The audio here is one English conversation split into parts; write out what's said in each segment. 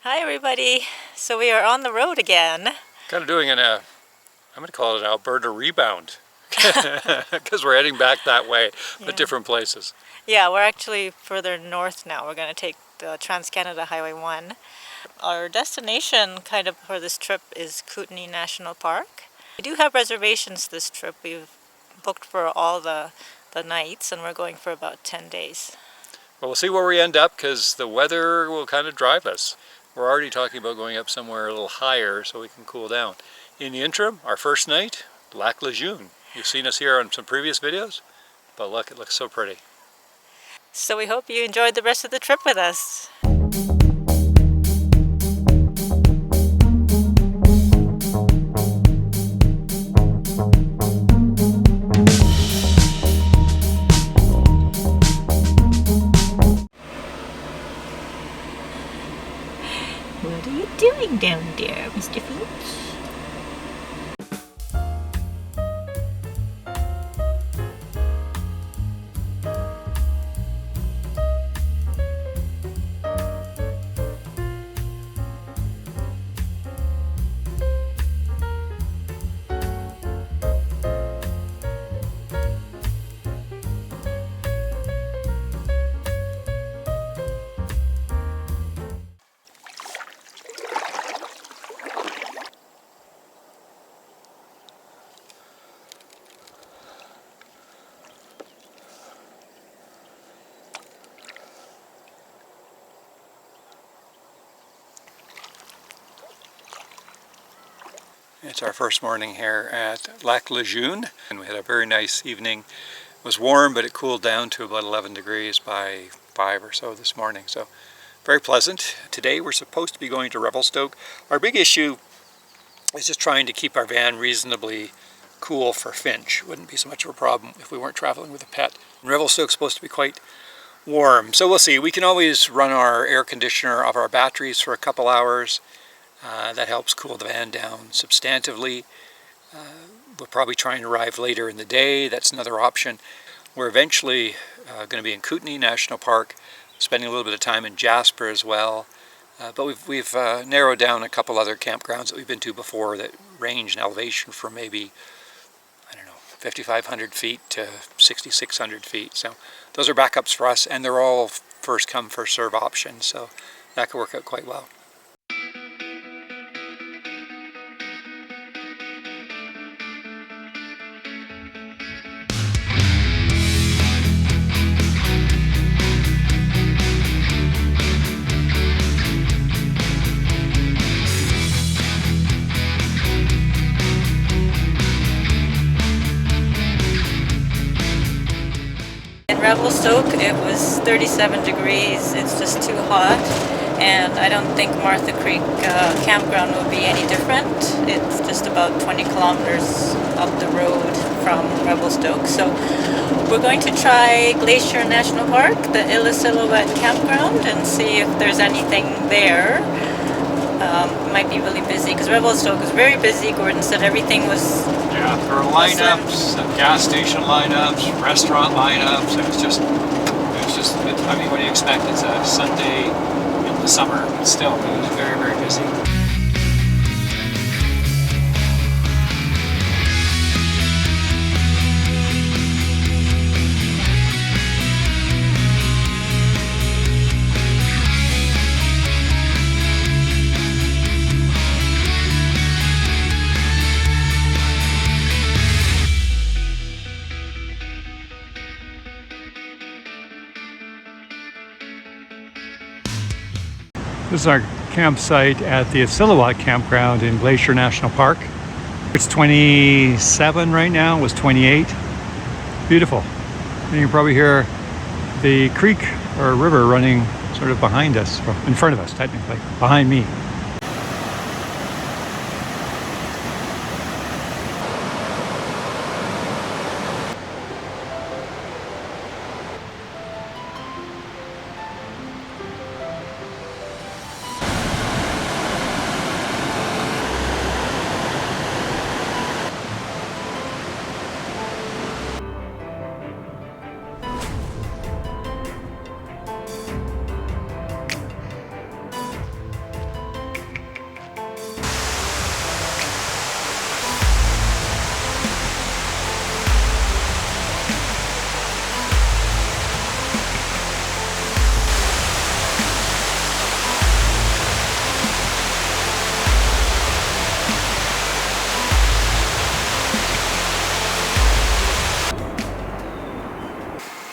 Hi everybody. So we are on the road again. Kind of doing I'm going to call it an Alberta rebound because we're heading back that way, but different places. Yeah, we're actually further north now. We're going to take the Trans-Canada Highway 1. Our destination kind of for this trip is Kootenay National Park. We do have reservations this trip. We've booked for all the nights and we're going for about 10 days. Well, we'll see where we end up because the weather will kind of drive us. We're already talking about going up somewhere a little higher so we can cool down. In the interim, our first night, Lac Le Jeune. You've seen us here on some previous videos, but look, it looks so pretty. So we hope you enjoyed the rest of the trip with us. What are you doing down there, Mr. Finch? It's our first morning here at Lac Le Jeune, and we had a very nice evening. It was warm, but it cooled down to about 11 degrees by 5 or so this morning, so very pleasant. Today we're supposed to be going to Revelstoke. Our big issue is just trying to keep our van reasonably cool for Finch. Wouldn't be so much of a problem if we weren't traveling with a pet. Revelstoke's supposed to be quite warm, so we'll see. We can always run our air conditioner off our batteries for a couple hours. That helps cool the van down substantively. We'll probably try and arrive later in the day. That's another option. We're eventually going to be in Kootenay National Park, spending a little bit of time in Jasper as well. But we've narrowed down a couple other campgrounds that we've been to before that range in elevation from maybe, 5,500 feet to 6,600 feet. So those are backups for us, and they're all first come, first serve options. So that could work out quite well. In Revelstoke it was 37 degrees, it's just too hot, and I don't think Martha Creek Campground will be any different. It's just about 20 kilometers up the road from Revelstoke. So we're going to try Glacier National Park, the Illecillewaet Campground, and see if there's anything there. It might be really busy because Revelstoke is very busy. Gordon said everything was... Yeah, there are lineups, gas station lineups, restaurant lineups. It was just, I mean, what do you expect? It's a Sunday in the summer, but still, it was very, very busy. This is our campsite at the Illecillewaet Campground in Glacier National Park. It's 27 right now, it was 28. Beautiful. And you can probably hear the creek or river running sort of behind us, or in front of us technically, behind me.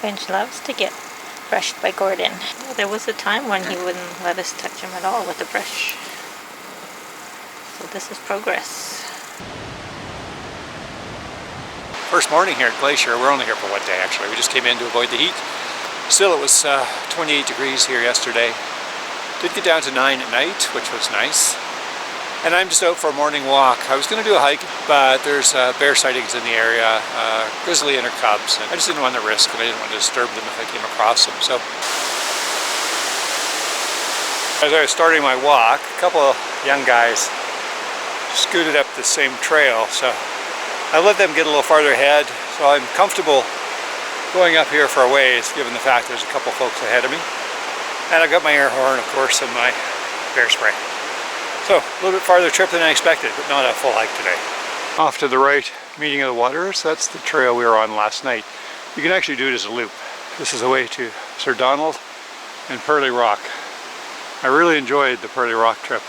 Finch loves to get brushed by Gordon. There was a time when he wouldn't let us touch him at all with the brush. So this is progress. First morning here at Glacier. We're only here for one day actually. We just came in to avoid the heat. Still, it was 28 degrees here yesterday. Did get down to 9 at night, which was nice. And I'm just out for a morning walk. I was going to do a hike, but there's bear sightings in the area, grizzly and her cubs, and I just didn't want to risk, and I didn't want to disturb them if I came across them. So as I was starting my walk, a couple of young guys scooted up the same trail, so I let them get a little farther ahead, so I'm comfortable going up here for a ways, given the fact there's a couple folks ahead of me. And I've got my air horn, of course, and my bear spray. So, a little bit farther trip than I expected, but not a full hike today. Off to the right, Meeting of the Waters, that's the trail we were on last night. You can actually do it as a loop. This is the way to Sir Donald and Pearly Rock. I really enjoyed the Pearly Rock trip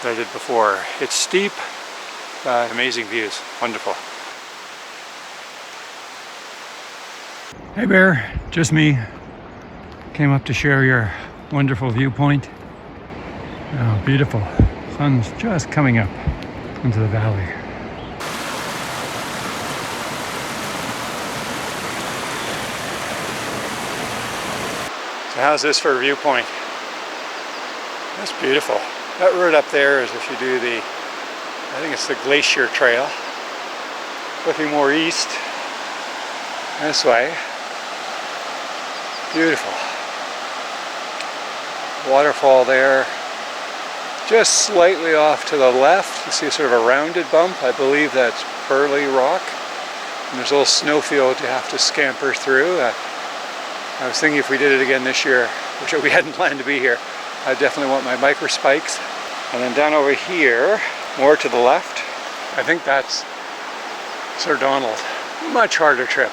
that I did before. It's steep, but amazing views, wonderful. Hey Bear, just me. Came up to share your wonderful viewpoint. Oh, beautiful. Sun's just coming up into the valley. So how's this for a viewpoint? That's beautiful. That road up there is if you do the, I think it's the Glacier Trail. Looking more east, this way. Beautiful. Waterfall there. Just slightly off to the left, you see sort of a rounded bump. I believe that's Pearly Rock. And there's a little snowfield you have to scamper through. I was thinking if we did it again this year, which we hadn't planned to be here, I definitely want my micro spikes. And then down over here, more to the left, I think that's Sir Donald. Much harder trip.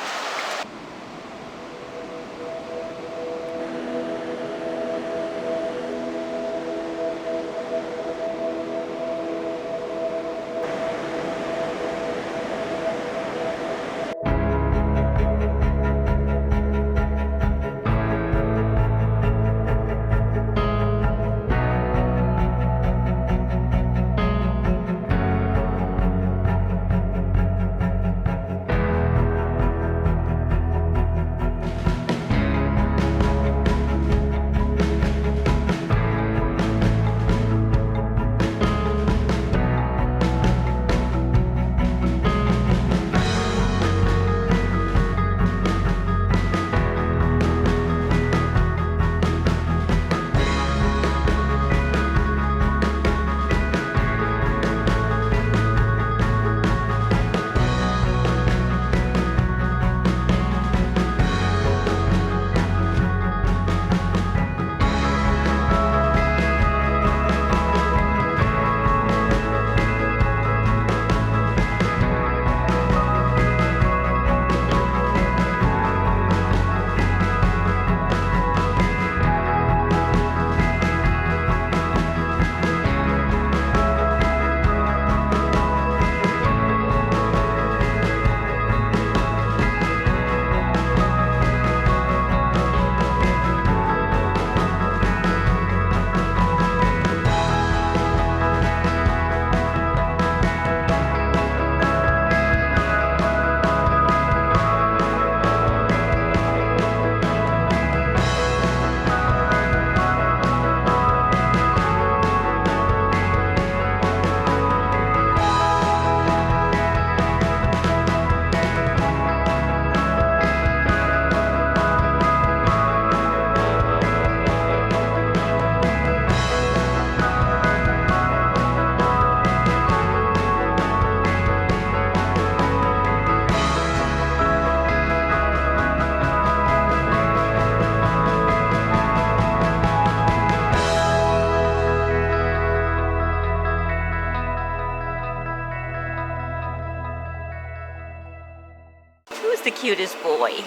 The cutest boy.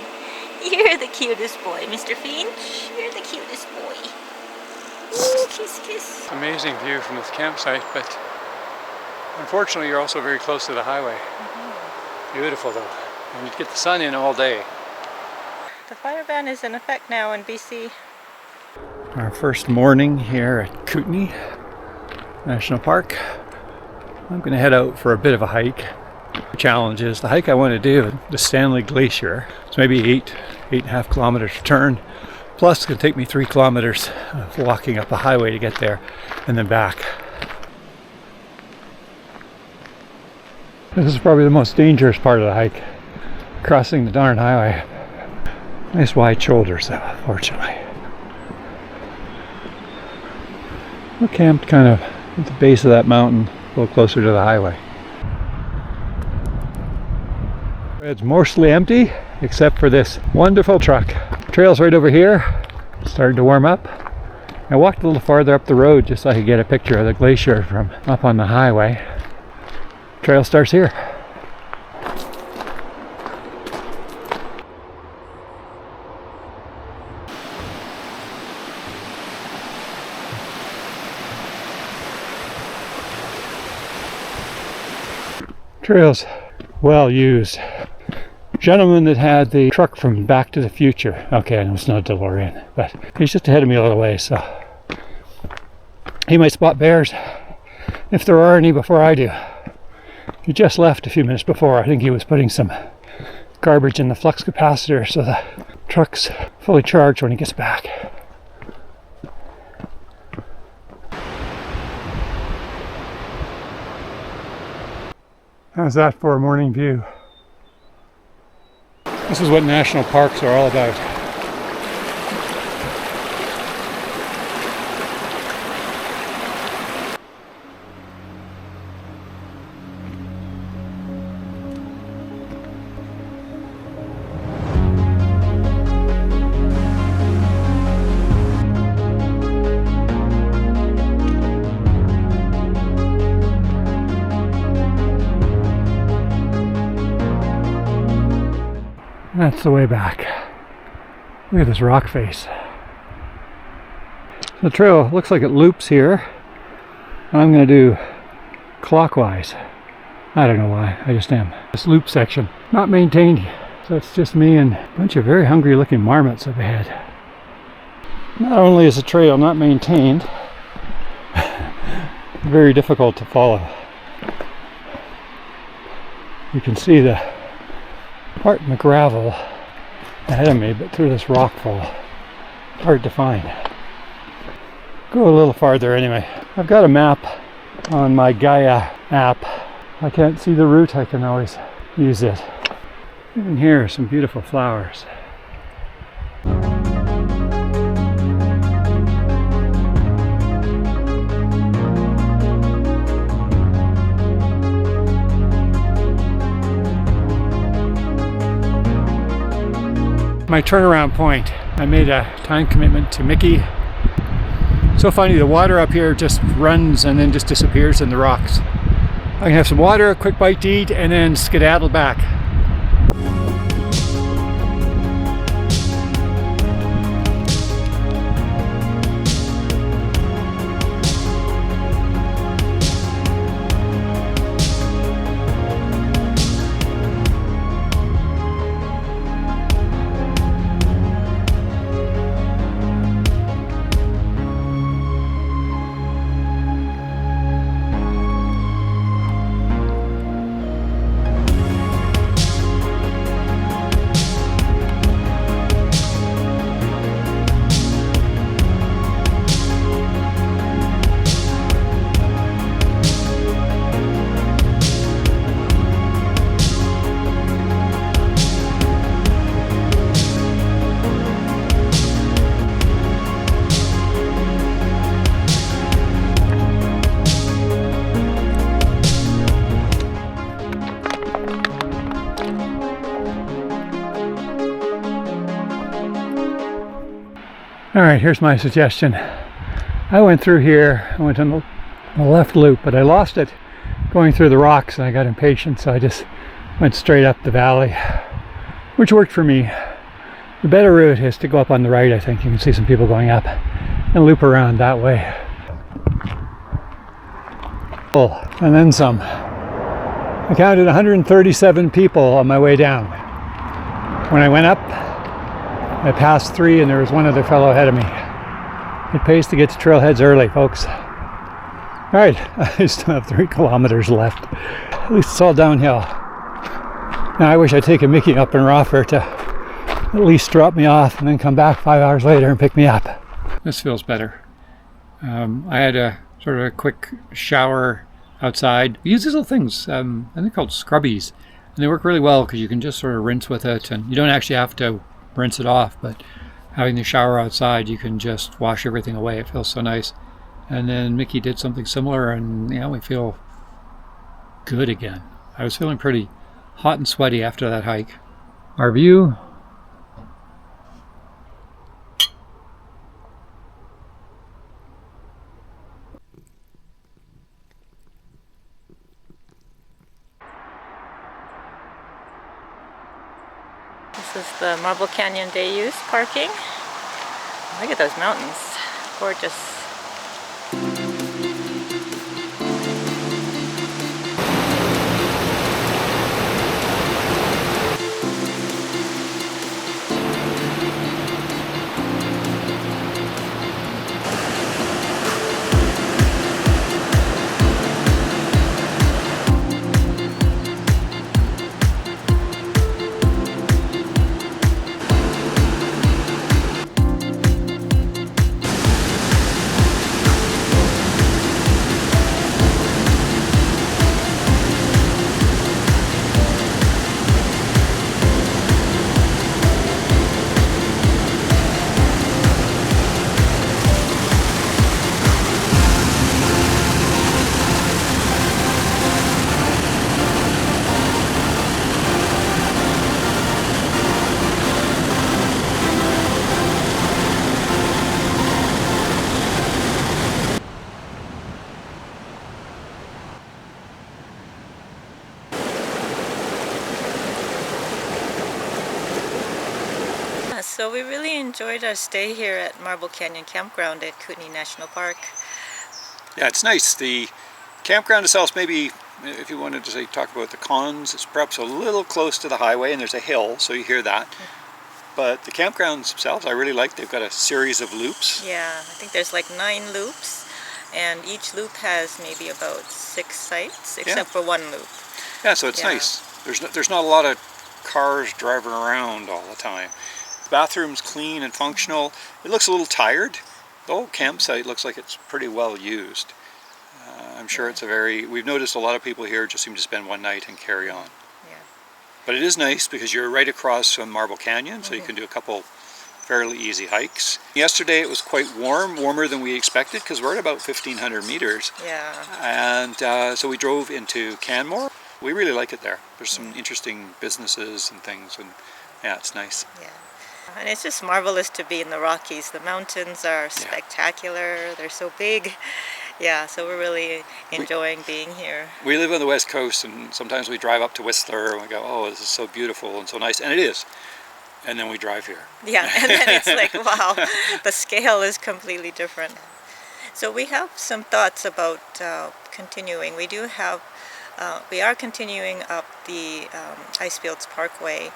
You're the cutest boy, Mr. Finch. You're the cutest boy. Ooh, kiss, kiss. Amazing view from this campsite, but unfortunately you're also very close to the highway. Beautiful though. And you get the sun in all day. The fire ban is in effect now in BC. Our first morning here at Kootenay National Park. I'm going to head out for a bit of a hike. The challenge is the hike I want to do, the Stanley Glacier. It's maybe 8.5 kilometers return. Plus it's going to take me 3 kilometers of walking up a highway to get there and then back. This is probably the most dangerous part of the hike. Crossing the darn highway. Nice wide shoulders though, fortunately. We're camped kind of at the base of that mountain, a little closer to the highway. It's mostly empty, except for this wonderful truck. Trail's right over here, starting to warm up. I walked a little farther up the road just so I could get a picture of the glacier from up on the highway. Trail starts here. Trail's well used. Gentleman that had the truck from Back to the Future. Okay, I know it's not a DeLorean, but he's just ahead of me a little way, so he might spot bears if there are any before I do. He just left a few minutes before. I think he was putting some garbage in the flux capacitor so the truck's fully charged when he gets back. How's that for a morning view? This is what national parks are all about. That's the way back. Look at this rock face. The trail looks like it loops here. I'm going to do clockwise. I don't know why, I just am. This loop section, not maintained, so it's just me and a bunch of very hungry looking marmots up ahead. Not only is the trail not maintained, very difficult to follow. You can see the part in the gravel ahead of me, but through this rock fall, hard to find. Go a little farther anyway. I've got a map on my Gaia app. I can't see the route, I can always use it. Even here are some beautiful flowers. My turnaround point. I made a time commitment to Mickey. So funny, the water up here just runs and then just disappears in the rocks. I can have some water, a quick bite to eat, and then skedaddle back. Alright, here's my suggestion. I went through here, I went on the left loop, but I lost it going through the rocks and I got impatient, so I just went straight up the valley, which worked for me. The better route is to go up on the right, I think. You can see some people going up and loop around that way. And then some. I counted 137 people on my way down. When I went up, I passed 3 and there was one other fellow ahead of me. It pays to get to trailheads early, folks. Alright, I still have 3 kilometers left. At least it's all downhill. Now I wish I'd taken Mickey up and Roffer to at least drop me off and then come back 5 hours later and pick me up. This feels better. I had a sort of a quick shower outside. We use these little things, I think they're called scrubbies. And they work really well because you can just sort of rinse with it and you don't actually have to rinse it off, but having the shower outside, you can just wash everything away. It feels so nice. And then Mickey did something similar and yeah, we feel good again. I was feeling pretty hot and sweaty after that hike. Our view. This is the Marble Canyon Day Use parking. Look at those mountains. Gorgeous. So we really enjoyed our stay here at Marble Canyon Campground at Kootenay National Park. Yeah, it's nice. The campground itself, maybe if you wanted to say talk about the cons, it's perhaps a little close to the highway and there's a hill, so you hear that. But the campgrounds themselves, I really like. They've got a series of loops. Yeah, I think there's like 9 loops, and each loop has maybe about 6 sites, except for one loop. Yeah, so it's nice. There's not a lot of cars driving around all the time. The bathroom's clean and functional. It looks a little tired. The whole campsite looks like it's pretty well used. I'm sure it's we've noticed a lot of people here just seem to spend one night and carry on. Yeah. But it is nice because you're right across from Marble Canyon, so you can do a couple fairly easy hikes. Yesterday it was quite warm, warmer than we expected because we're at about 1,500 meters. Yeah. And so we drove into Canmore. We really like it there. There's some interesting businesses and things, and yeah, it's nice. Yeah. And it's just marvelous to be in the Rockies. The mountains are spectacular. They're so big. Yeah, so we're really enjoying being here. We live on the West Coast, and sometimes we drive up to Whistler and we go, oh, this is so beautiful and so nice. And it is. And then we drive here. Yeah, and then it's like, wow, the scale is completely different. So we have some thoughts about continuing. We are continuing up the Icefields Parkway.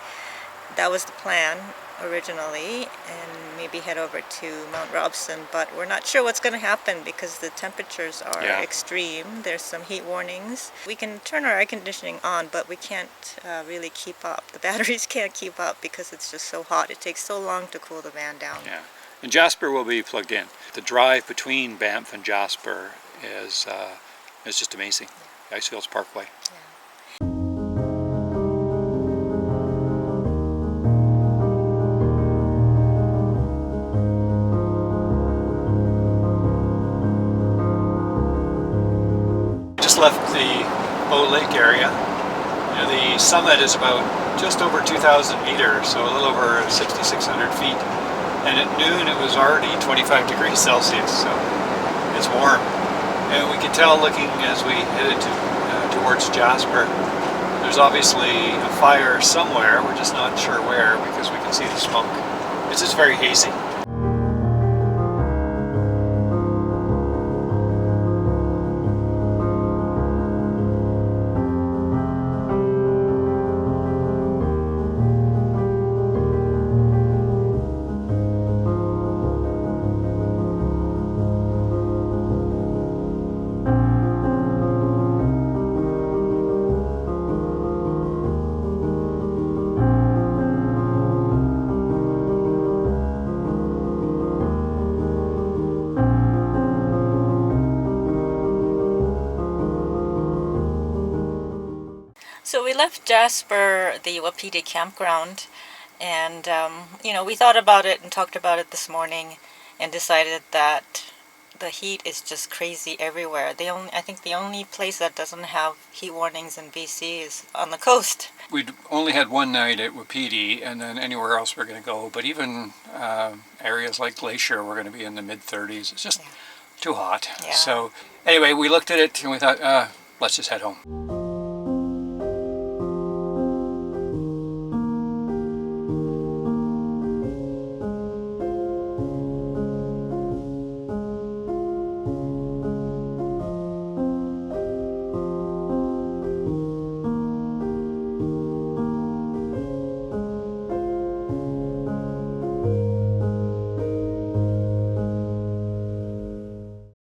That was the plan originally, and maybe head over to Mount Robson, but we're not sure what's going to happen because the temperatures are extreme. There's some heat warnings. We can turn our air conditioning on, but we can't really keep up. The batteries can't keep up because it's just so hot. It takes so long to cool the van down. Yeah, and Jasper will be plugged in. The drive between Banff and Jasper is just amazing. The Icefields Parkway. Yeah. Left the Bow Lake area. You know, the summit is about just over 2,000 meters, so a little over 6,600 feet. And at noon it was already 25 degrees Celsius, so it's warm. And we could tell looking as we headed towards Jasper, there's obviously a fire somewhere. We're just not sure where because we can see the smoke. It's just very hazy. So we left Jasper, the Wapiti Campground, and you know, we thought about it and talked about it this morning and decided that the heat is just crazy everywhere. I think the only place that doesn't have heat warnings in BC is on the coast. We'd only had one night at Wapiti, and then anywhere else we're going to go. But even areas like Glacier, we're going to be in the mid-30s. It's just too hot. Yeah. So anyway, we looked at it and we thought, let's just head home.